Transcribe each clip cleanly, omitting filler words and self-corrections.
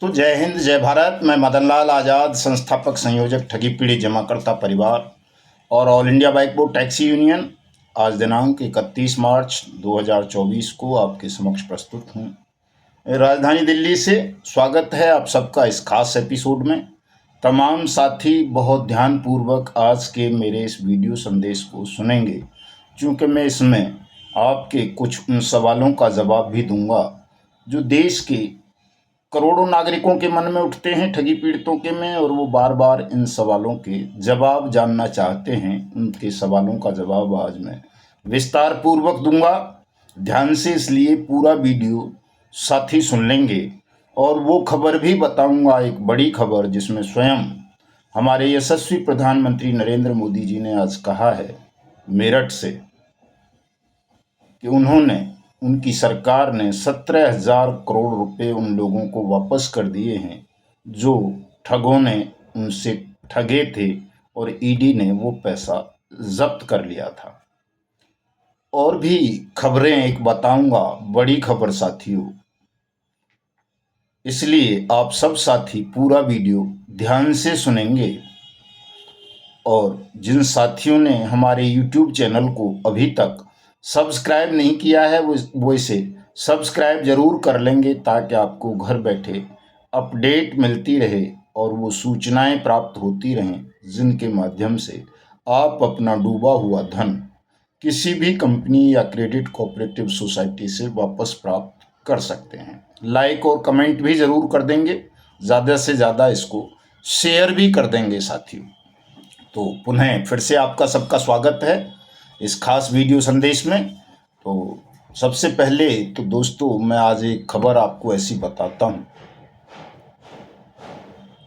तो जय हिंद जय भारत। मैं मदन लाल आज़ाद, संस्थापक संयोजक ठगी पीड़ित जमाकर्ता परिवार और all India bike board taxi union आज दिनांक 31 मार्च 2024 को आपके समक्ष प्रस्तुत हूँ। राजधानी दिल्ली से स्वागत है आप सबका इस खास एपिसोड में। तमाम साथी बहुत ध्यानपूर्वक आज के मेरे इस वीडियो संदेश को सुनेंगे, क्योंकि मैं इसमें आपके कुछ उन सवालों का जवाब भी दूंगा जो देश के करोड़ों नागरिकों के मन में उठते हैं, ठगी पीड़ितों के में, और वो बार बार इन सवालों के जवाब जानना चाहते हैं। उनके सवालों का जवाब आज मैं विस्तार पूर्वक दूंगा। ध्यान से इसलिए पूरा वीडियो साथी सुन लेंगे। और वो खबर भी बताऊंगा, एक बड़ी खबर, जिसमें स्वयं हमारे यशस्वी प्रधानमंत्री नरेंद्र मोदी जी ने आज कहा है मेरठ से कि उनकी सरकार ने 17,000 करोड़ रुपए उन लोगों को वापस कर दिए हैं जो ठगों ने उनसे ठगे थे, और ईडी ने वो पैसा जब्त कर लिया था। और भी खबरें एक बताऊंगा, बड़ी खबर साथियों, इसलिए आप सब साथी पूरा वीडियो ध्यान से सुनेंगे। और जिन साथियों ने हमारे YouTube चैनल को अभी तक सब्सक्राइब नहीं किया है वो इसे सब्सक्राइब जरूर कर लेंगे, ताकि आपको घर बैठे अपडेट मिलती रहे और वो सूचनाएं प्राप्त होती रहें, जिनके माध्यम से आप अपना डूबा हुआ धन किसी भी कंपनी या क्रेडिट कोऑपरेटिव सोसाइटी से वापस प्राप्त कर सकते हैं। लाइक और कमेंट भी ज़रूर कर देंगे, ज़्यादा से ज़्यादा इसको शेयर भी कर देंगे साथियों। तो पुनः फिर से आपका सबका स्वागत है इस खास वीडियो संदेश में। तो सबसे पहले तो दोस्तों, मैं आज एक खबर आपको ऐसी बताता हूँ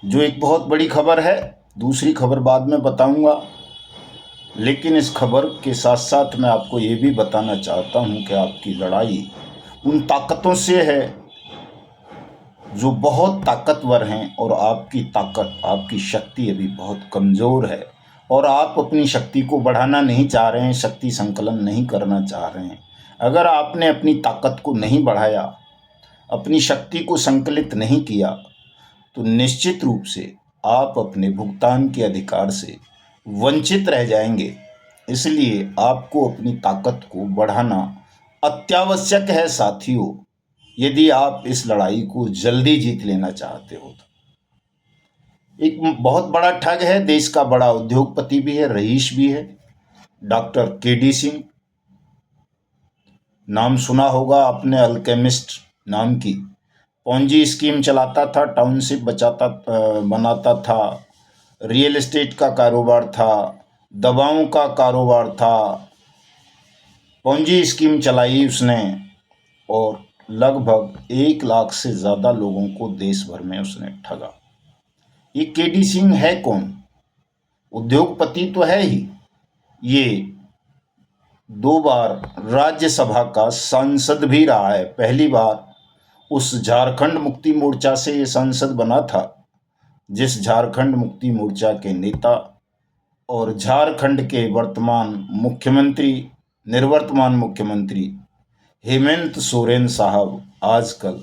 जो एक बहुत बड़ी खबर है। दूसरी खबर बाद में बताऊंगा, लेकिन इस खबर के साथ साथ मैं आपको ये भी बताना चाहता हूँ कि आपकी लड़ाई उन ताकतों से है जो बहुत ताकतवर हैं, और आपकी ताकत, आपकी शक्ति अभी बहुत कमज़ोर है, और आप अपनी शक्ति को बढ़ाना नहीं चाह रहे हैं, शक्ति संकलन नहीं करना चाह रहे हैं। अगर आपने अपनी ताकत को नहीं बढ़ाया, अपनी शक्ति को संकलित नहीं किया, तो निश्चित रूप से आप अपने भुगतान के अधिकार से वंचित रह जाएंगे। इसलिए आपको अपनी ताकत को बढ़ाना अत्यावश्यक है साथियों, यदि आप इस लड़ाई को जल्दी जीत लेना चाहते हो। तो एक बहुत बड़ा ठग है, देश का बड़ा उद्योगपति भी है, रईस भी है, डॉक्टर केडी सिंह। नाम सुना होगा आपने, अल्केमिस्ट नाम की पोंजी स्कीम चलाता था, टाउनशिप बनाता था, रियल एस्टेट का कारोबार था, दवाओं का कारोबार था। पोंजी स्कीम चलाई उसने, और लगभग 1 लाख से ज़्यादा लोगों को देश भर में उसने ठगा। ये केडी सिंह है कौन? उद्योगपति तो है ही, ये 2 बार राज्यसभा का सांसद भी रहा है। पहली बार उस झारखंड मुक्ति मोर्चा से ये सांसद बना था, जिस झारखंड मुक्ति मोर्चा के नेता और झारखंड के निवर्तमान मुख्यमंत्री हेमंत सोरेन साहब आजकल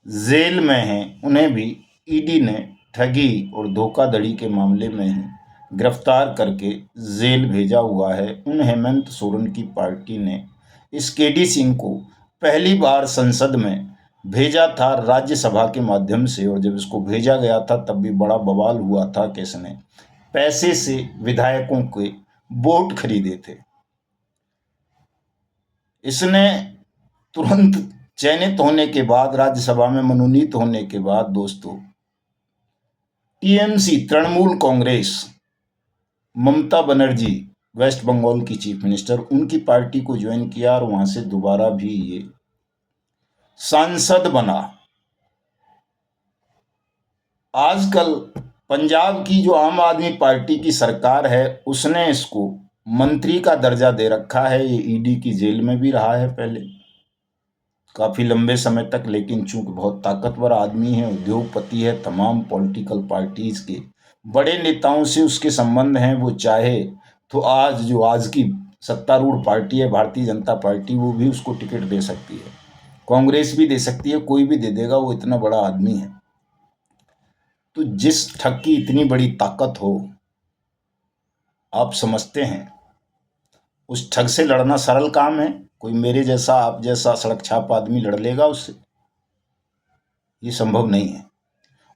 जेल में हैं। उन्हें भी ईडी ने ठगी और धोखाधड़ी के मामले में ही गिरफ्तार करके जेल भेजा हुआ है। उन हेमंत सोरेन की पार्टी ने इस केडी सिंह को पहली बार संसद में भेजा था राज्यसभा के माध्यम से, और जब इसको भेजा गया था तब भी बड़ा बवाल हुआ था कि इसने पैसे से विधायकों के वोट खरीदे थे। इसने तुरंत चयनित होने के बाद, राज्यसभा में मनोनीत होने के बाद दोस्तों, टीएमसी तृणमूल कांग्रेस, ममता बनर्जी वेस्ट बंगाल की चीफ मिनिस्टर, उनकी पार्टी को ज्वाइन किया, और वहां से दोबारा भी ये सांसद बना। आजकल पंजाब की जो आम आदमी पार्टी की सरकार है, उसने इसको मंत्री का दर्जा दे रखा है। ये ईडी की जेल में भी रहा है पहले काफी लंबे समय तक, लेकिन चूंकि बहुत ताकतवर आदमी है, उद्योगपति है, तमाम पॉलिटिकल पार्टीज के बड़े नेताओं से उसके संबंध हैं, वो चाहे तो आज की सत्तारूढ़ पार्टी है भारतीय जनता पार्टी, वो भी उसको टिकट दे सकती है, कांग्रेस भी दे सकती है, कोई भी दे देगा, वो इतना बड़ा आदमी है। तो जिस ठग की इतनी बड़ी ताकत हो, आप समझते हैं उस ठग से लड़ना सरल काम है? कोई मेरे जैसा आप जैसा सड़क छाप आदमी लड़ लेगा उससे? ये संभव नहीं है।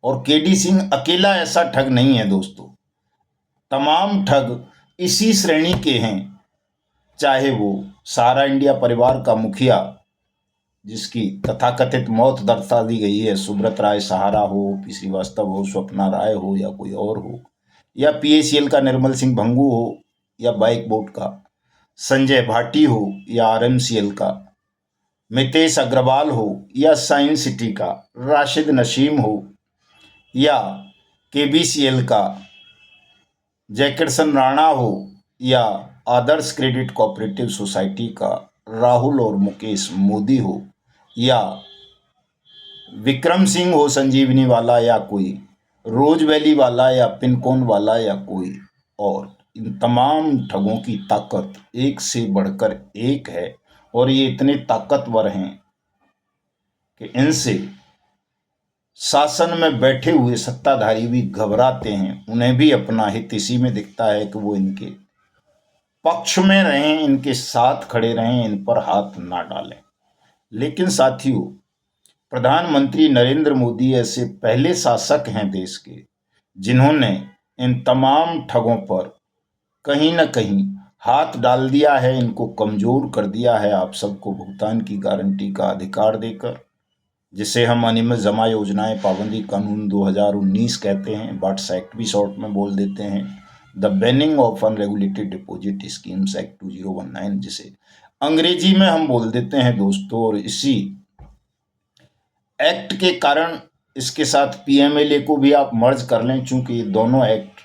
और केडी सिंह अकेला ऐसा ठग नहीं है दोस्तों, तमाम ठग इसी श्रेणी के हैं। चाहे वो सारा इंडिया परिवार का मुखिया, जिसकी तथाकथित मौत दर्शा दी गई है, सुब्रत राय सहारा हो, पी श्रीवास्तव हो, स्वप्ना राय हो या कोई और हो, या पीएसीएल का निर्मल सिंह भंगू हो, या बाइक बोर्ड का संजय भाटी हो, या आरएमसीएल का मितेश अग्रवाल हो, या साइंस सिटी का राशिद नशीम हो, या केबीसीएल का जैकिरसन राणा हो, या आदर्श क्रेडिट कोऑपरेटिव सोसाइटी का राहुल और मुकेश मोदी हो, या विक्रम सिंह हो संजीवनी वाला, या कोई रोज वैली वाला, या पिनकोन वाला, या कोई और, इन तमाम ठगों की ताकत एक से बढ़कर एक है। और ये इतने ताकतवर हैं कि इनसे शासन में बैठे हुए सत्ताधारी भी घबराते हैं। उन्हें भी अपना हित इसी में दिखता है कि वो इनके पक्ष में रहें, इनके साथ खड़े रहें, इन पर हाथ ना डालें। लेकिन साथियों, प्रधानमंत्री नरेंद्र मोदी ऐसे पहले शासक हैं देश के, जिन्होंने इन तमाम ठगों पर कहीं न कहीं हाथ डाल दिया है, इनको कमजोर कर दिया है, आप सबको भुगतान की गारंटी का अधिकार देकर, जिसे हम अनियमित जमा योजनाएं पाबंदी कानून 2019 कहते हैं, बट्स एक्ट भी शॉर्ट में बोल देते हैं, the banning of unregulated deposit schemes act 2019, जिसे अंग्रेजी में हम बोल देते हैं दोस्तों। और इसी एक्ट के कारण इसके साथ पीएमएलए को भी आप मर्ज कर लें, चूंकि ये दोनों एक्ट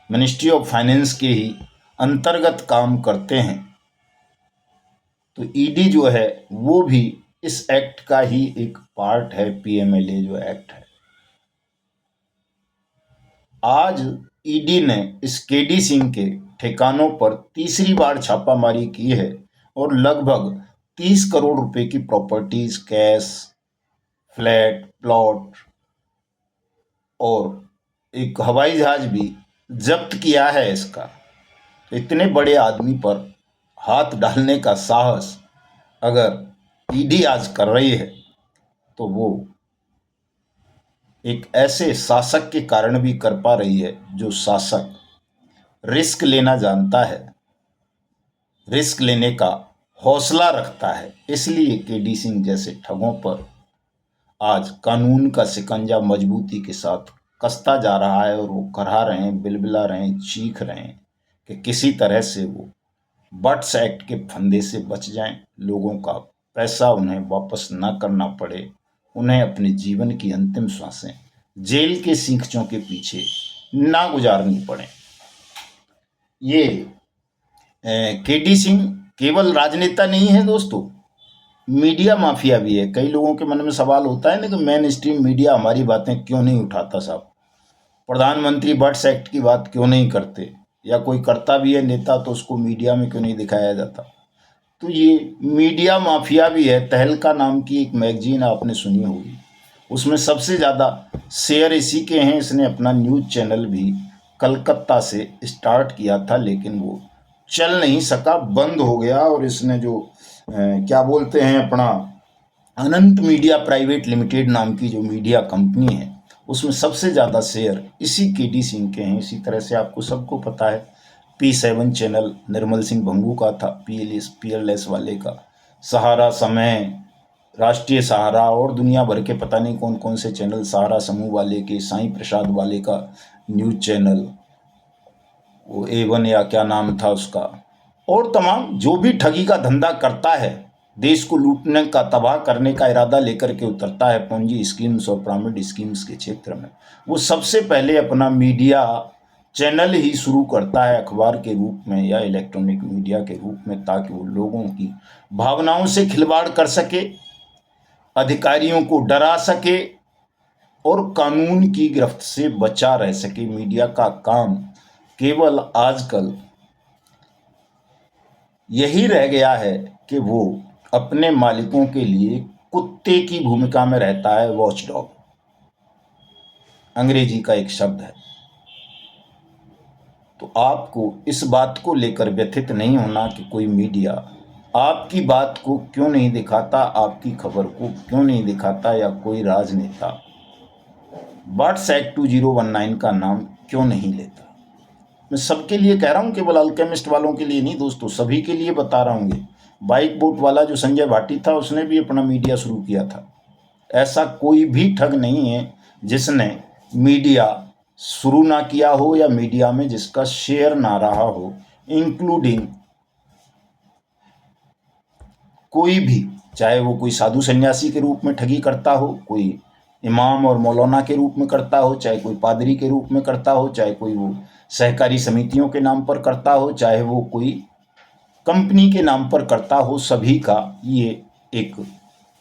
मिनिस्ट्री ऑफ फाइनेंस के ही अंतर्गत काम करते हैं, तो ईडी जो है वो भी इस एक्ट का ही एक पार्ट है। पीएमएलए जो एक्ट है, आज ईडी ने इस केडी सिंह के ठिकानों पर तीसरी बार छापामारी की है और लगभग 30 करोड़ रुपए की प्रॉपर्टीज, कैश, फ्लैट, प्लॉट और एक हवाई जहाज भी जब्त किया है इसका। तो इतने बड़े आदमी पर हाथ डालने का साहस अगर ईडी आज कर रही है, तो वो एक ऐसे शासक के कारण भी कर पा रही है जो शासक रिस्क लेना जानता है, रिस्क लेने का हौसला रखता है। इसलिए केडी सिंह जैसे ठगों पर आज कानून का शिकंजा मजबूती के साथ कसता जा रहा है और वो कराह रहे हैं, बिलबिला रहे हैं, चीख रहे हैं कि किसी तरह से वो बट्स एक्ट के फंदे से बच जाएं, लोगों का पैसा उन्हें वापस ना करना पड़े, उन्हें अपने जीवन की अंतिम सांसें जेल के सींखचों के पीछे ना गुजारनी पड़े। ये केडी सिंह केवल राजनेता नहीं है दोस्तों, मीडिया माफिया भी है। कई लोगों के मन में सवाल होता है ना कि मेन स्ट्रीम मीडिया हमारी बातें क्यों नहीं उठाता साहब, प्रधानमंत्री बट्स एक्ट की बात क्यों नहीं करते, या कोई करता भी है नेता तो उसको मीडिया में क्यों नहीं दिखाया जाता। तो ये मीडिया माफिया भी है। तहलका नाम की एक मैगजीन आपने सुनी होगी, उसमें सबसे ज़्यादा शेयर इसी के हैं। इसने अपना न्यूज़ चैनल भी कलकत्ता से स्टार्ट किया था, लेकिन वो चल नहीं सका, बंद हो गया। और इसने जो क्या बोलते हैं, अपना अनंत मीडिया प्राइवेट लिमिटेड नाम की जो मीडिया कंपनी है, उसमें सबसे ज़्यादा शेयर इसी केडी सिंह के हैं। इसी तरह से आपको सबको पता है P7 चैनल निर्मल सिंह भंगू का था, पीएलएस वाले का, सहारा, समय, राष्ट्रीय सहारा और दुनिया भर के पता नहीं कौन कौन से चैनल, सहारा समूह वाले के, साईं प्रसाद वाले का न्यूज़ चैनल, वो A1 या क्या नाम था उसका, और तमाम जो भी ठगी का धंधा करता है, देश को लूटने का, तबाह करने का इरादा लेकर के उतरता है पूंजी स्कीम्स और पिरामिड स्कीम्स के क्षेत्र में, वो सबसे पहले अपना मीडिया चैनल ही शुरू करता है, अखबार के रूप में या इलेक्ट्रॉनिक मीडिया के रूप में, ताकि वो लोगों की भावनाओं से खिलवाड़ कर सके, अधिकारियों को डरा सके और कानून की गिरफ्त से बचा रह सके। मीडिया का काम केवल आजकल यही रह गया है कि वो अपने मालिकों के लिए कुत्ते की भूमिका में रहता है, वॉच डॉग। अंग्रेजी का एक शब्द है। तो आपको इस बात को लेकर व्यथित नहीं होना कि कोई मीडिया आपकी बात को क्यों नहीं दिखाता, आपकी खबर को क्यों नहीं दिखाता, या कोई राजनेता बट्स एक्ट 2019 का नाम क्यों नहीं लेता। मैं सबके लिए कह रहा हूँ, केवल अल्केमिस्ट वालों के लिए नहीं दोस्तों, सभी के लिए बता रहा हूँ। ये बाइक बोट वाला जो संजय भाटी था, उसने भी अपना मीडिया शुरू किया था। ऐसा कोई भी ठग नहीं है जिसने मीडिया शुरू ना किया हो या मीडिया में जिसका शेयर ना रहा हो, इंक्लूडिंग कोई भी, चाहे वो कोई साधु सन्यासी के रूप में ठगी करता हो, कोई इमाम और मौलाना के रूप में करता हो, चाहे कोई पादरी के रूप में करता हो, चाहे कोई वो सहकारी समितियों के नाम पर करता हो, चाहे वो कोई कंपनी के नाम पर करता हो, सभी का ये एक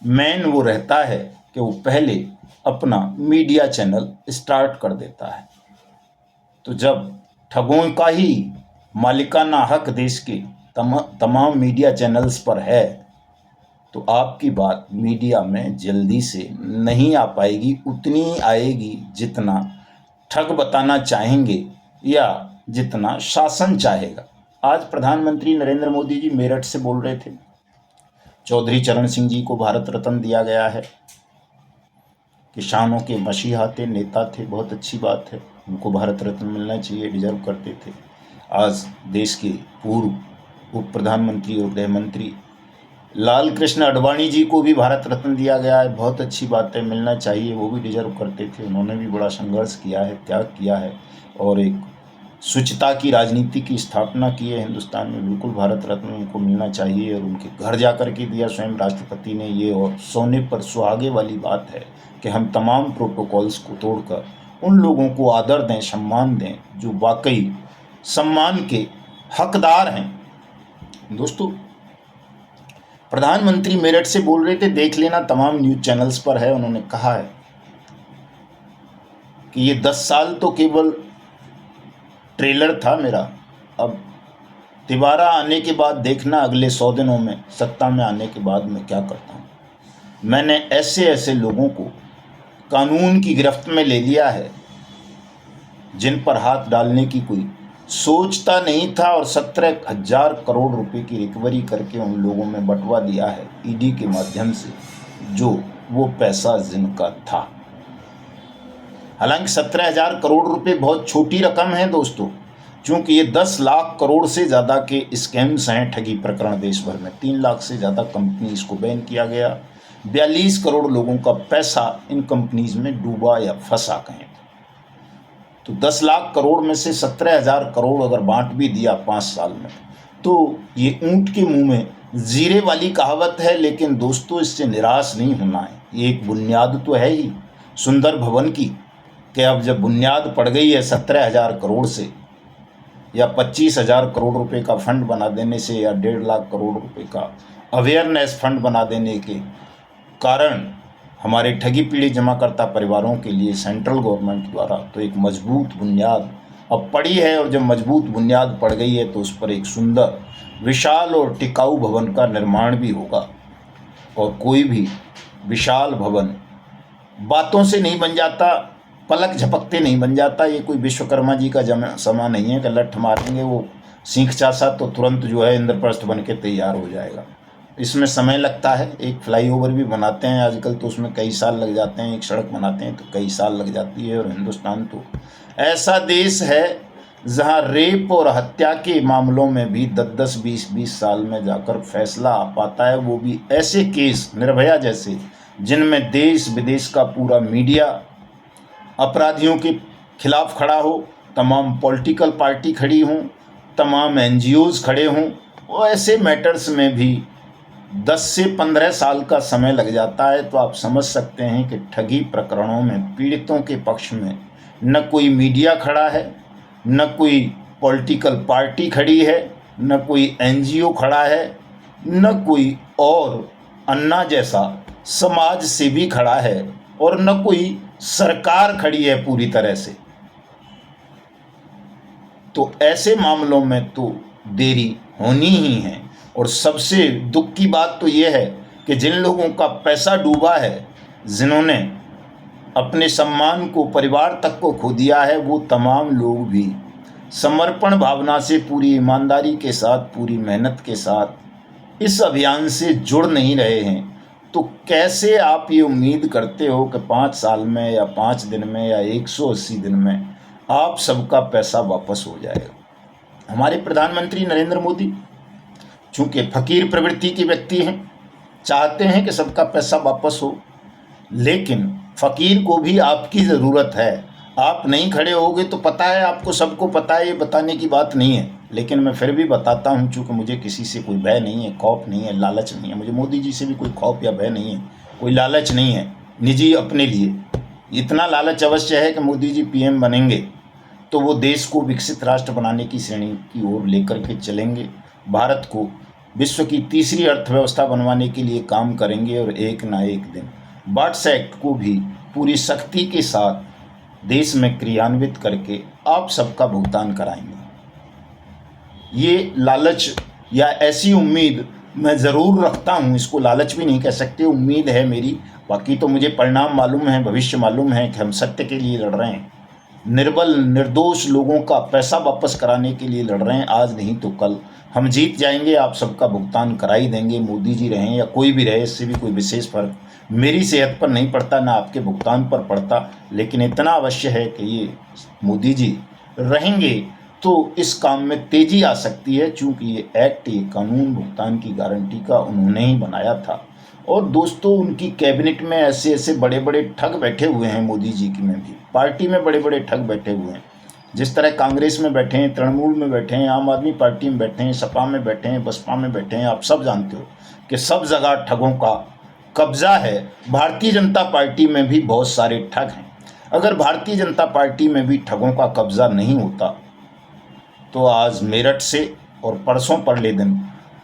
मेन वो रहता है कि वो पहले अपना मीडिया चैनल स्टार्ट कर देता है। तो जब ठगों का ही मालिकाना हक देश के तमाम मीडिया चैनल्स पर है, तो आपकी बात मीडिया में जल्दी से नहीं आ पाएगी, उतनी आएगी जितना ठग बताना चाहेंगे या जितना शासन चाहेगा। आज प्रधानमंत्री नरेंद्र मोदी जी मेरठ से बोल रहे थे, चौधरी चरण सिंह जी को भारत रत्न दिया गया है, किसानों के मसीहा थे, नेता थे, बहुत अच्छी बात है, उनको भारत रत्न मिलना चाहिए, डिजर्व करते थे। आज देश के पूर्व उप प्रधानमंत्री और गृह मंत्री लाल कृष्ण आडवाणी जी को भी भारत रत्न दिया गया है, बहुत अच्छी बात है, मिलना चाहिए, वो भी डिजर्व करते थे। उन्होंने भी बड़ा संघर्ष किया है, त्याग किया है और एक शुचिता की राजनीति की स्थापना की है हिंदुस्तान में। बिल्कुल भारत रत्न उनको मिलना चाहिए और उनके घर जा कर के दिया स्वयं राष्ट्रपति ने ये, और सोने पर सुहागे वाली बात है कि हम तमाम प्रोटोकॉल्स को तोड़कर उन लोगों को आदर दें, सम्मान दें जो वाकई सम्मान के हकदार हैं। दोस्तों, प्रधानमंत्री मेरठ से बोल रहे थे, देख लेना, तमाम न्यूज चैनल्स पर है। उन्होंने कहा है कि ये 10 साल तो केवल ट्रेलर था मेरा, अब तिबारा आने के बाद देखना अगले 100 दिनों में सत्ता में आने के बाद मैं क्या करता हूँ। मैंने ऐसे ऐसे लोगों को कानून की गिरफ्त में ले लिया है जिन पर हाथ डालने की कोई सोचता नहीं था, और 17,000 करोड़ रुपए की रिकवरी करके उन लोगों में बंटवा दिया है ईडी के माध्यम से, जो वो पैसा जिनका था। हालांकि 17,000 करोड़ रुपए बहुत छोटी रकम है दोस्तों, क्योंकि ये 10 लाख करोड़ से ज़्यादा के स्कैम्स हैं, ठगी प्रकरण देश भर में। 3 लाख से ज़्यादा कंपनीज को बैन किया गया, 42 करोड़ लोगों का पैसा इन कंपनीज में डूबा या फंसा कहें। तो 10 लाख करोड़ में से 17,000 करोड़ अगर बांट भी दिया 5 साल में, तो ये ऊंट के मुंह में जीरे वाली कहावत है। लेकिन दोस्तों, इससे निराश नहीं होना है। ये एक बुनियाद तो है ही सुंदर भवन की, कि अब जब बुनियाद पड़ गई है 17,000 करोड़ से, या 25,000 करोड़ रुपए का फंड बना देने से, या 1.5 लाख करोड़ रुपए का अवेयरनेस फंड बना देने के कारण हमारे ठगी पीड़ित जमाकर्ता परिवारों के लिए सेंट्रल गवर्नमेंट द्वारा तो एक मजबूत बुनियाद अब पड़ी है। और जब मजबूत बुनियाद पड़ गई है तो उस पर एक सुंदर, विशाल और टिकाऊ भवन का निर्माण भी होगा। और कोई भी विशाल भवन बातों से नहीं बन जाता, पलक झपकते नहीं बन जाता। ये कोई विश्वकर्मा जी का समय नहीं है कि लठ मारेंगे वो सीख चासा तो तुरंत जो है इंद्रप्रस्थ बन के तैयार हो जाएगा। इसमें समय लगता है। एक फ्लाईओवर भी बनाते हैं आजकल तो उसमें कई साल लग जाते हैं, एक सड़क बनाते हैं तो कई साल लग जाती है। और हिंदुस्तान तो ऐसा देश है जहां रेप और हत्या के मामलों में भी 10-10, 20-20 साल में जाकर फैसला आ पाता है, वो भी ऐसे केस निर्भया जैसे, जिनमें देश विदेश का पूरा मीडिया अपराधियों के खिलाफ खड़ा हो, तमाम पॉलिटिकल पार्टी खड़ी हों, तमाम NGOs खड़े हों। वो ऐसे मैटर्स में भी 10 से 15 साल का समय लग जाता है। तो आप समझ सकते हैं कि ठगी प्रकरणों में पीड़ितों के पक्ष में न कोई मीडिया खड़ा है, न कोई पॉलिटिकल पार्टी खड़ी है, न कोई NGO खड़ा है, न कोई और अन्ना जैसा समाज सेवी खड़ा है, और न कोई सरकार खड़ी है पूरी तरह से। तो ऐसे मामलों में तो देरी होनी ही है। और सबसे दुख की बात तो यह है कि जिन लोगों का पैसा डूबा है, जिन्होंने अपने सम्मान को, परिवार तक को खो दिया है, वो तमाम लोग भी समर्पण भावना से, पूरी ईमानदारी के साथ, पूरी मेहनत के साथ इस अभियान से जुड़ नहीं रहे हैं, तो कैसे आप ये उम्मीद करते हो कि 5 साल में या 5 दिन में या 180 दिन में आप सबका पैसा वापस हो जाएगा? हमारे प्रधानमंत्री नरेंद्र मोदी चूँकि फकीर प्रवृत्ति के व्यक्ति हैं, चाहते हैं कि सबका पैसा वापस हो, लेकिन फ़कीर को भी आपकी ज़रूरत है। आप नहीं खड़े होगे तो पता है, आपको सबको पता है, ये बताने की बात नहीं है, लेकिन मैं फिर भी बताता हूँ, चूँकि मुझे किसी से कोई भय नहीं है, खौफ नहीं है, लालच नहीं है। मुझे मोदी जी से भी कोई खौफ या भय नहीं है, कोई लालच नहीं है निजी अपने लिए। इतना लालच अवश्य है कि मोदी जी पीएम बनेंगे तो वो देश को विकसित राष्ट्र बनाने की श्रेणी की ओर लेकर के चलेंगे, भारत को विश्व की तीसरी अर्थव्यवस्था बनवाने के लिए काम करेंगे, और एक ना एक दिन बाट्स एक्ट को भी पूरी सख्ती के साथ देश में क्रियान्वित करके आप सबका भुगतान कराएंगे। ये लालच या ऐसी उम्मीद मैं ज़रूर रखता हूँ, इसको लालच भी नहीं कह सकते, उम्मीद है मेरी। बाकी तो मुझे परिणाम मालूम है, भविष्य मालूम है कि हम सत्य के लिए लड़ रहे हैं, निर्बल निर्दोष लोगों का पैसा वापस कराने के लिए लड़ रहे हैं। आज नहीं तो कल हम जीत जाएंगे, आप सबका भुगतान करा ही देंगे। मोदी जी रहें या कोई भी रहे, इससे भी कोई विशेष फर्क मेरी सेहत पर नहीं पड़ता, ना आपके भुगतान पर पड़ता, लेकिन इतना अवश्य है कि ये मोदी जी रहेंगे तो इस काम में तेज़ी आ सकती है, चूँकि ये एक्ट, ये कानून भुगतान की गारंटी का उन्होंने ही बनाया था। और दोस्तों, उनकी कैबिनेट में ऐसे ऐसे बड़े बड़े ठग बैठे हुए हैं, मोदी जी की में भी पार्टी में बड़े बड़े ठग बैठे हुए हैं। जिस तरह कांग्रेस में बैठे हैं, तृणमूल में बैठे हैं, आम आदमी पार्टी में बैठे हैं, सपा में बैठे हैं, बसपा में बैठे हैं, आप सब जानते हो कि सब जगह ठगों का कब्जा है। भारतीय जनता पार्टी में भी बहुत सारे ठग हैं। अगर भारतीय जनता पार्टी में भी ठगों का कब्जा नहीं होता तो आज मेरठ से और परसों परले दिन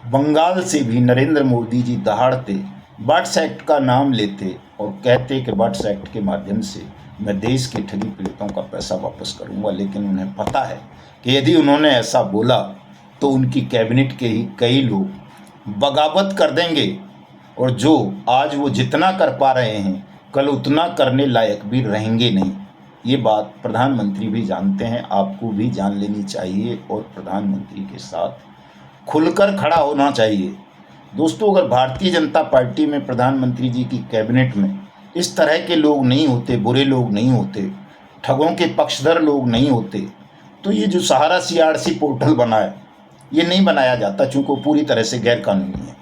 बंगाल से भी नरेंद्र मोदी जी दहाड़ते, बाट्स एक्ट का नाम लेते और कहते कि बाट्स एक्ट के माध्यम से मैं देश के ठगी पीड़ितों का पैसा वापस करूंगा। लेकिन उन्हें पता है कि यदि उन्होंने ऐसा बोला तो उनकी कैबिनेट के ही कई लोग बगावत कर देंगे, और जो आज वो जितना कर पा रहे हैं कल उतना करने लायक भी रहेंगे नहीं। ये बात प्रधानमंत्री भी जानते हैं, आपको भी जान लेनी चाहिए और प्रधानमंत्री के साथ खुलकर खड़ा होना चाहिए। दोस्तों, अगर भारतीय जनता पार्टी में, प्रधानमंत्री जी की कैबिनेट में इस तरह के लोग नहीं होते, बुरे लोग नहीं होते, ठगों के पक्षधर लोग नहीं होते, तो ये जो सहारा सीआरसी पोर्टल बना है, ये नहीं बनाया जाता, चूँकि वो पूरी तरह से गैर कानूनी है,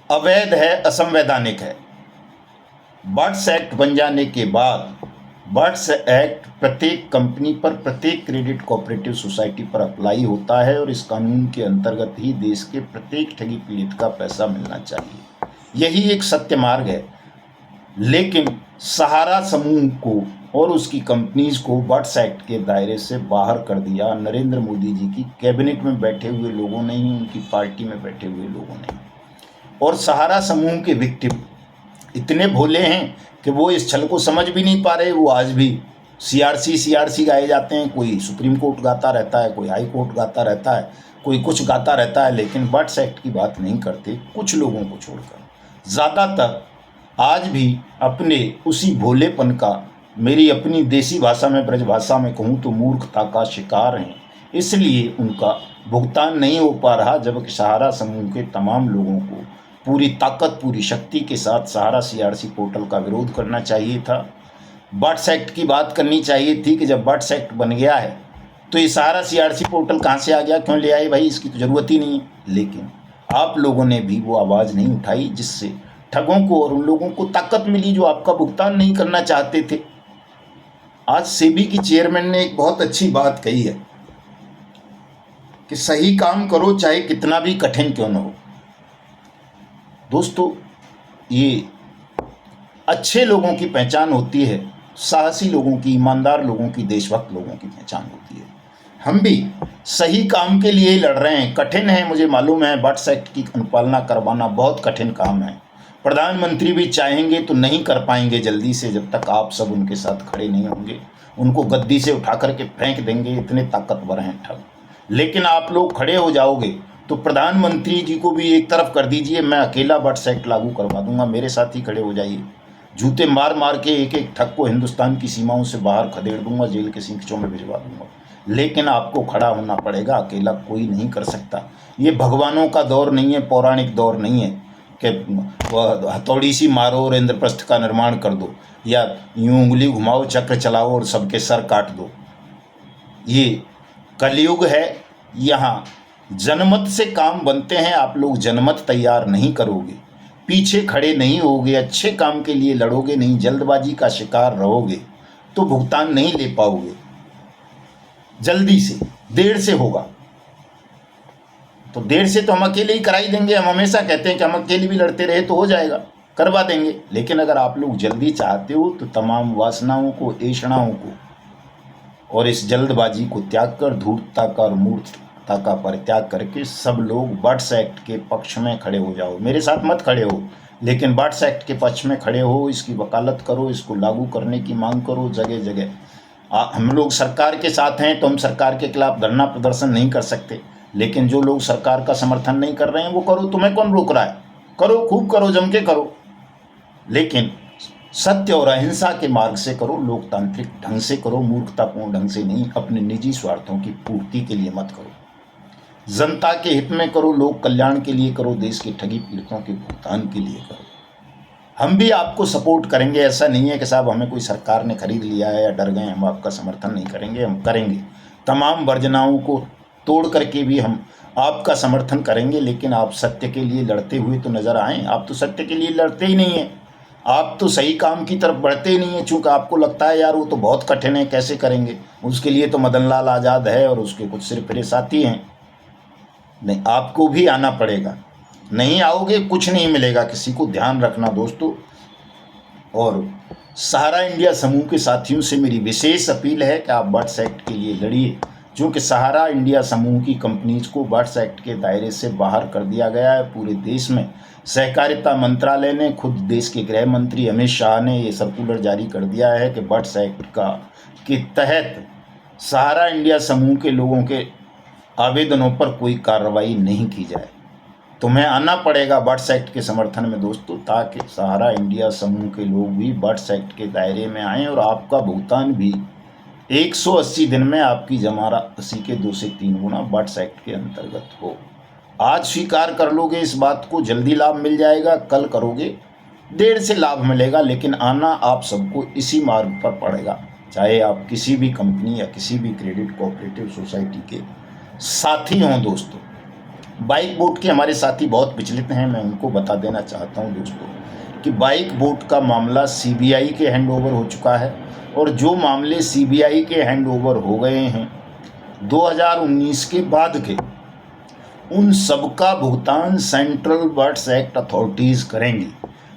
अवैध है, असंवैधानिक है। बाट्स एक्ट बन जाने के बाद बाट्स एक्ट प्रत्येक कंपनी पर, प्रत्येक क्रेडिट कोऑपरेटिव सोसाइटी पर अप्लाई होता है, और इस कानून के अंतर्गत ही देश के प्रत्येक ठगी पीड़ित का पैसा मिलना चाहिए। यही एक सत्य मार्ग है। लेकिन सहारा समूह को और उसकी कंपनीज को बाट्स एक्ट के दायरे से बाहर कर दिया नरेंद्र मोदी जी की कैबिनेट में बैठे हुए लोगों ने ही, उनकी पार्टी में बैठे हुए लोगों ने। और सहारा समूह के विक्टिम इतने भोले हैं कि वो इस छल को समझ भी नहीं पा रहे। वो आज भी सीआरसी गाए जाते हैं, कोई सुप्रीम कोर्ट गाता रहता है, कोई हाई कोर्ट गाता रहता है, कोई कुछ गाता रहता है, लेकिन बाट्स एक्ट की बात नहीं करते, कुछ लोगों को छोड़कर। ज़्यादातर आज भी अपने उसी भोलेपन का, मेरी अपनी देसी भाषा में, ब्रज भाषा में कहूँ तो मूर्खता का शिकार हैं, इसलिए उनका भुगतान नहीं हो पा रहा। जबकि सहारा समूह के तमाम लोगों को पूरी ताकत, पूरी शक्ति के साथ सहारा सीआरसी पोर्टल का विरोध करना चाहिए था। बाट्स एक्ट की बात करनी चाहिए थी कि जब बाट्स एक्ट बन गया है तो ये सहारा सीआरसी पोर्टल कहाँ से आ गया, क्यों ले आए भाई, इसकी तो ज़रूरत ही नहीं है। लेकिन आप लोगों ने भी वो आवाज़ नहीं उठाई, जिससे ठगों को और उन लोगों को ताकत मिली जो आपका भुगतान नहीं करना चाहते थे। आज सेबी की चेयरमैन ने एक बहुत अच्छी बात कही है कि सही काम करो चाहे कितना भी कठिन क्यों न हो। दोस्तों, ये अच्छे लोगों की पहचान होती है, साहसी लोगों की, ईमानदार लोगों की, देशभक्त लोगों की पहचान होती है। हम भी सही काम के लिए ही लड़ रहे हैं। कठिन है, मुझे मालूम है, बाट्स एक्ट की अनुपालना करवाना बहुत कठिन काम है। प्रधानमंत्री भी चाहेंगे तो नहीं कर पाएंगे जल्दी से, जब तक आप सब उनके साथ खड़े नहीं होंगे। उनको गद्दी से उठा करके फेंक देंगे, इतने ताकतवर हैं ठग। लेकिन आप लोग खड़े हो जाओगे तो प्रधानमंत्री जी को भी एक तरफ कर दीजिए, मैं अकेला बाट्स एक्ट लागू करवा दूंगा, मेरे साथ ही खड़े हो जाइए। जूते मार मार के एक एक ठग को हिंदुस्तान की सीमाओं से बाहर खदेड़ दूंगा, जेल के सींचों में भिजवा दूंगा। लेकिन आपको खड़ा होना पड़ेगा, अकेला कोई नहीं कर सकता। ये भगवानों का दौर नहीं है, पौराणिक दौर नहीं है कि हथौड़ी सी मारो और इंद्रप्रस्थ का निर्माण कर दो, या यूं उंगली घुमाओ चक्र चलाओ और सबके सर काट दो। ये कलयुग है। यहाँ जनमत से काम बनते हैं। आप लोग जनमत तैयार नहीं करोगे, पीछे खड़े नहीं होगे, अच्छे काम के लिए लड़ोगे नहीं, जल्दबाजी का शिकार रहोगे तो भुगतान नहीं ले पाओगे। जल्दी से, देर से होगा तो देर से तो हम अकेले ही करा ही देंगे। हम हमेशा कहते हैं कि हम अकेले भी लड़ते रहे तो हो जाएगा, करवा देंगे। लेकिन अगर आप लोग जल्दी चाहते हो तो तमाम वासनाओं को, ऐषणाओं को और इस जल्दबाजी को त्याग कर धूर्तता का और मूर्खता का परित्याग करके सब लोग बट्स एक्ट के पक्ष में खड़े हो जाओ। मेरे साथ मत खड़े हो, लेकिन बट्स एक्ट के पक्ष में खड़े हो, इसकी वकालत करो, इसको लागू करने की मांग करो जगह जगह। हम लोग सरकार के साथ हैं तो हम सरकार के खिलाफ धरना प्रदर्शन नहीं कर सकते, लेकिन जो लोग सरकार का समर्थन नहीं कर रहे हैं वो करो। तुम्हें कौन रोक रहा है? करो, खूब करो, जम के करो, लेकिन सत्य और अहिंसा के मार्ग से करो, लोकतांत्रिक ढंग से करो, मूर्खतापूर्ण ढंग से नहीं। अपने निजी स्वार्थों की पूर्ति के लिए मत करो, जनता के हित में करो, लोक कल्याण के लिए करो, देश के ठगी पीड़ितों के भुगतान के लिए करो। हम भी आपको सपोर्ट करेंगे। ऐसा नहीं है कि साहब हमें कोई सरकार ने खरीद लिया है या डर गए, हम आपका समर्थन नहीं करेंगे। हम करेंगे, तमाम वर्जनाओं को तोड़ करके भी हम आपका समर्थन करेंगे। लेकिन आप सत्य के लिए लड़ते हुए तो नज़र आएँ। आप तो सत्य के लिए लड़ते ही नहीं हैं, आप तो सही काम की तरफ बढ़ते ही नहीं हैं, चूँकि आपको लगता है यार वो तो बहुत कठिन है, कैसे करेंगे, उसके लिए तो मदन लाल आज़ाद है और उसके कुछ सिर्फ फिरे साथी हैं। नहीं, आपको भी आना पड़ेगा। नहीं आओगे कुछ नहीं मिलेगा किसी को। ध्यान रखना दोस्तों। और सहारा इंडिया समूह के साथियों से मेरी विशेष अपील है कि आप बट्स एक्ट के लिए लड़िए, क्योंकि सहारा इंडिया समूह की कंपनीज को बट्स एक्ट के दायरे से बाहर कर दिया गया है पूरे देश में। सहकारिता मंत्रालय ने, खुद देश के गृह मंत्री अमित शाह ने ये सर्कुलर जारी कर दिया है कि बट्स एक्ट के तहत सहारा इंडिया समूह के लोगों के आवेदनों पर कोई कार्रवाई नहीं की जाए। तुम्हें आना पड़ेगा बट्स एक्ट के समर्थन में दोस्तों, ताकि सहारा इंडिया समूह के लोग भी बट्स एक्ट के दायरे में आएँ और आपका भुगतान भी 180 दिन में आपकी जमा राशि के 2 से 3 गुना बट्स एक्ट के अंतर्गत हो। आज स्वीकार कर लोगे इस बात को, जल्दी लाभ मिल जाएगा। कल करोगे, देर से लाभ मिलेगा, लेकिन आना आप सबको इसी मार्ग पर पड़ेगा, चाहे आप किसी भी कंपनी या किसी भी क्रेडिट कोऑपरेटिव सोसाइटी के साथी हों दोस्तों। बाइक बोट के हमारे साथी बहुत विचलित हैं। मैं उनको बता देना चाहता हूं दोस्तों कि बाइक बोट का मामला सीबीआई के हैंड ओवर हो चुका है, और जो मामले सीबीआई के हैंड ओवर हो गए हैं 2019 के बाद के, उन सबका भुगतान सेंट्रल बट्स एक्ट अथॉरिटीज़ करेंगी।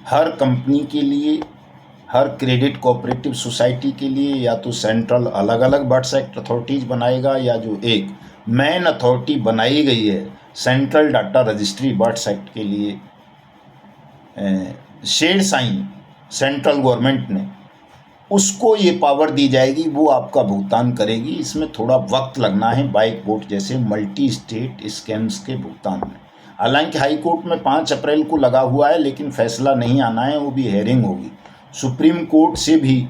हर कंपनी के लिए, हर क्रेडिट कोऑपरेटिव सोसाइटी के लिए या तो सेंट्रल अलग अलग बट्स एक्ट अथॉरिटीज़ बनाएगा, या जो एक मेन अथॉरिटी बनाई गई है सेंट्रल डाटा रजिस्ट्री बट्स एक्ट के लिए, शेर साइन सेंट्रल गवर्नमेंट ने, उसको ये पावर दी जाएगी, वो आपका भुगतान करेगी। इसमें थोड़ा वक्त लगना है बाइक बोट जैसे मल्टी स्टेट स्कैम्स के भुगतान में। हालांकि हाई कोर्ट में 5 अप्रैल को लगा हुआ है, लेकिन फैसला नहीं आना है, वो भी हेयरिंग होगी। सुप्रीम कोर्ट से भी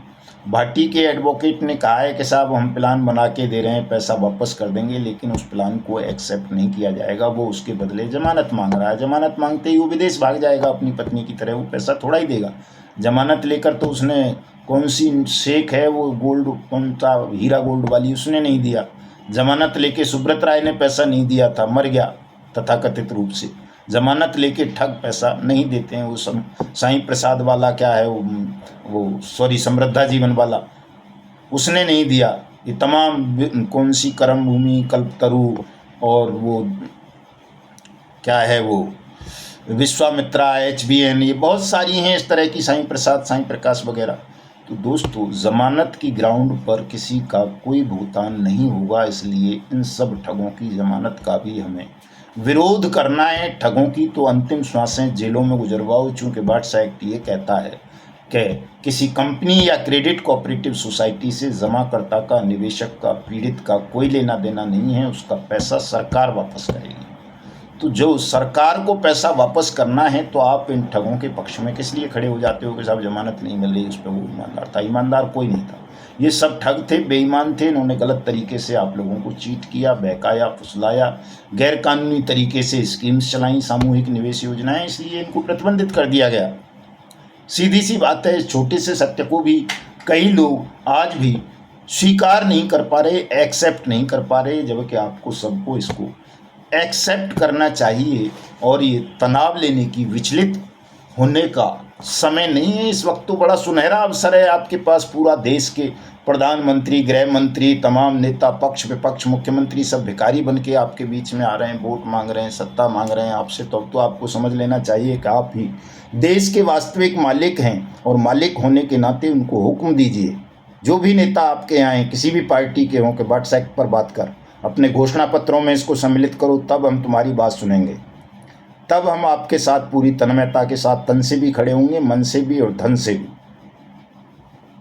भाटी के एडवोकेट ने कहा है कि साहब हम प्लान बना के दे रहे हैं, पैसा वापस कर देंगे, लेकिन उस प्लान को एक्सेप्ट नहीं किया जाएगा। वो उसके बदले जमानत मांग रहा है। जमानत मांगते ही वो विदेश भाग जाएगा अपनी पत्नी की तरह, वो पैसा थोड़ा ही देगा। जमानत लेकर तो उसने कौन सी शेख है वो गोल्ड, कौन सा हीरा गोल्ड वाली, उसने नहीं दिया। जमानत लेके सुब्रत राय ने पैसा नहीं दिया था, मर गया तथाकथित रूप से। जमानत लेके ठग पैसा नहीं देते हैं। वो साईं प्रसाद वाला क्या है वो सॉरी समृद्धा जीवन वाला, उसने नहीं दिया। ये तमाम कौन सी कर्म भूमि, कल्पतरु और वो क्या है वो विश्वामित्रा, HBN, ये बहुत सारी हैं इस तरह की, साईं प्रसाद, साईं प्रकाश वगैरह। तो दोस्तों जमानत की ग्राउंड पर किसी का कोई भुगतान नहीं होगा, इसलिए इन सब ठगों की जमानत का भी हमें विरोध करना है। ठगों की तो अंतिम श्वासें जेलों में गुजरवाओ, चूँकि बट्स एक्ट ये कहता है कि किसी कंपनी या क्रेडिट कोऑपरेटिव सोसाइटी से जमाकर्ता का, निवेशक का, पीड़ित का कोई लेना देना नहीं है, उसका पैसा सरकार वापस करेगी। तो जो सरकार को पैसा वापस करना है तो आप इन ठगों के पक्ष में किस लिए खड़े हो जाते हो कि साहब जमानत नहीं मिल रही, उस पर वो ईमानदार था? ईमानदार कोई नहीं था, ये सब ठग थे, बेईमान थे। इन्होंने गलत तरीके से आप लोगों को चीट किया, बहकाया, फुसलाया, गैरकानूनी तरीके से स्कीम्स चलाई, सामूहिक निवेश योजनाएं, इसलिए इनको प्रतिबंधित कर दिया गया। सीधी सी बात है, इस छोटे से सत्य को भी कई लोग आज भी स्वीकार नहीं कर पा रहे, एक्सेप्ट नहीं कर पा रहे, जबकि आपको सबको इसको एक्सेप्ट करना चाहिए। और ये तनाव लेने की, विचलित होने का समय नहीं है। इस वक्त तो बड़ा सुनहरा अवसर है आपके पास। पूरा देश के प्रधानमंत्री, गृह मंत्री, तमाम नेता, पक्ष विपक्ष, मुख्यमंत्री सब भिखारी बन के आपके बीच में आ रहे हैं, वोट मांग रहे हैं, सत्ता मांग रहे हैं आपसे। तो अब तो आपको समझ लेना चाहिए कि आप ही देश के वास्तविक मालिक हैं, और मालिक होने के नाते उनको हुक्म दीजिए। जो भी नेता आपके यहाँ हैं, किसी भी पार्टी के हों, कि व्हाट्सएप पर बात कर, अपने घोषणा पत्रों में इसको सम्मिलित करो, तब हम तुम्हारी बात सुनेंगे। तब हम आपके साथ पूरी तन्मयता के साथ तन से भी खड़े होंगे, मन से भी और धन से भी।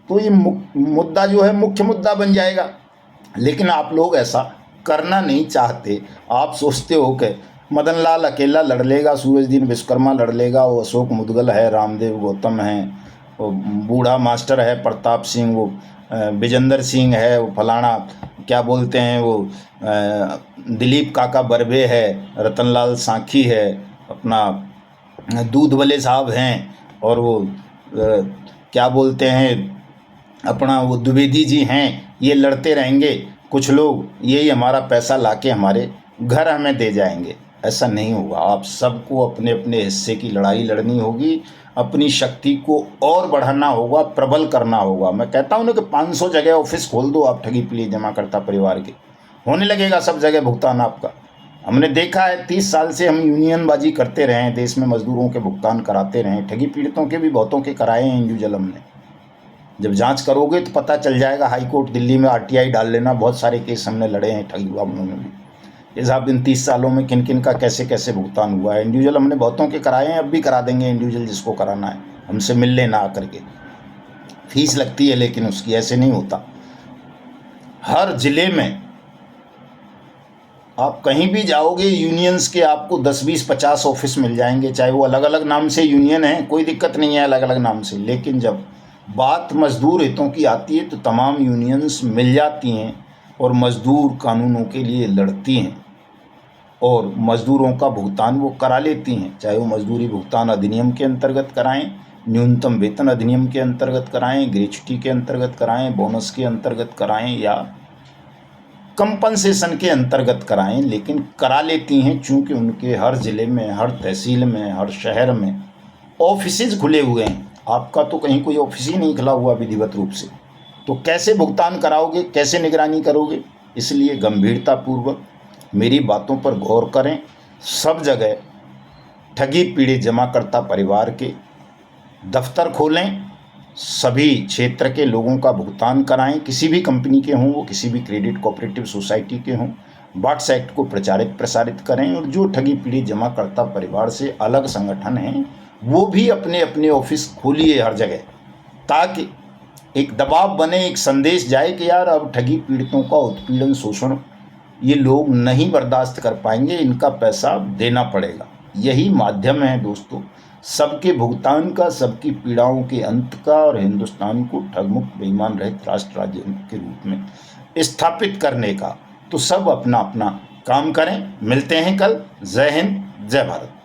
तो ये मुद्दा जो है मुख्य मुद्दा बन जाएगा। लेकिन आप लोग ऐसा करना नहीं चाहते। आप सोचते हो कि मदन लाल अकेला लड़ लेगा, सूरजदीन विश्वकर्मा लड़ लेगा, वो अशोक मुदगल है, रामदेव गौतम है, वो बूढ़ा मास्टर है प्रताप सिंह, वो विजेंद्र सिंह है, वो फलाना क्या बोलते हैं, वो दिलीप काका बर्वे है, रतनलाल साखी है, अपना दूध वाले साहब हैं, और वो क्या बोलते हैं अपना वो द्विवेदी जी हैं। ये लड़ते रहेंगे कुछ लोग, यही हमारा पैसा लाके हमारे घर हमें दे जाएंगे। ऐसा नहीं होगा। आप सबको अपने अपने हिस्से की लड़ाई लड़नी होगी, अपनी शक्ति को और बढ़ाना होगा, प्रबल करना होगा। मैं कहता हूँ ना कि 500 जगह ऑफिस खोल दो आप ठगी पीड़ित जमाकर्ता परिवार के, होने लगेगा सब जगह भुगतान आपका। हमने देखा है 30 साल से हम यूनियनबाजी करते रहे हैं, देश में मजदूरों के भुगतान कराते रहे हैं, ठगी पीड़ितों के भी बहुतों के कराए हैं इंडिविजुअल ने। जब जांच करोगे तो पता चल जाएगा। हाई कोर्ट दिल्ली में RTI डाल लेना, बहुत सारे केस हमने लड़े हैं ठगी मामलों में भी। ये साहब इन 30 सालों में किन किन का कैसे कैसे भुगतान हुआ है। इंडिविजुअल हमने बहुतों के कराए हैं, अब भी करा देंगे। इंडिविजुअल जिसको कराना है हमसे मिल लेना आकर के, फीस लगती है लेकिन उसकी, ऐसे नहीं होता। हर जिले में आप कहीं भी जाओगे, यूनियंस के आपको 10, 20, 50 ऑफिस मिल जाएंगे, चाहे वो अलग अलग नाम से यूनियन है, कोई दिक्कत नहीं है अलग अलग नाम से। लेकिन जब बात मजदूर हितों की आती है तो तमाम यूनियंस मिल जाती हैं और मजदूर कानूनों के लिए लड़ती हैं और मजदूरों का भुगतान वो करा लेती हैं। चाहे वो मजदूरी भुगतान अधिनियम के अंतर्गत कराएं, न्यूनतम वेतन अधिनियम के अंतर्गत कराएं, ग्रेच्युटी के अंतर्गत कराएं, बोनस के अंतर्गत कराएं या कंपनसेशन के अंतर्गत कराएं, लेकिन करा लेती हैं। चूँकि उनके हर ज़िले में, हर तहसील में, हर शहर में ऑफिसेज खुले हुए हैं। आपका तो कहीं कोई ऑफिस ही नहीं खुला हुआ विधिवत रूप से, तो कैसे भुगतान कराओगे, कैसे निगरानी करोगे? इसलिए गंभीरतापूर्वक मेरी बातों पर गौर करें। सब जगह ठगी पीड़ित जमाकर्ता परिवार के दफ्तर खोलें, सभी क्षेत्र के लोगों का भुगतान कराएं, किसी भी कंपनी के हों, वो किसी भी क्रेडिट कोऑपरेटिव सोसाइटी के हों। व्हाट्स एक्ट को प्रचारित प्रसारित करें, और जो ठगी पीड़ित जमाकर्ता परिवार से अलग संगठन हैं वो भी अपने अपने ऑफिस खोलिए हर जगह, ताकि एक दबाव बने, एक संदेश जाए कि यार अब ठगी पीड़ितों का उत्पीड़न, शोषण ये लोग नहीं बर्दाश्त कर पाएंगे, इनका पैसा देना पड़ेगा। यही माध्यम है दोस्तों सबके भुगतान का, सबकी पीड़ाओं के अंत का, और हिंदुस्तान को ठगमुक्त बेईमान रहित राष्ट्र राज्य के रूप में स्थापित करने का। तो सब अपना अपना काम करें। मिलते हैं कल। जय हिंद, जय भारत।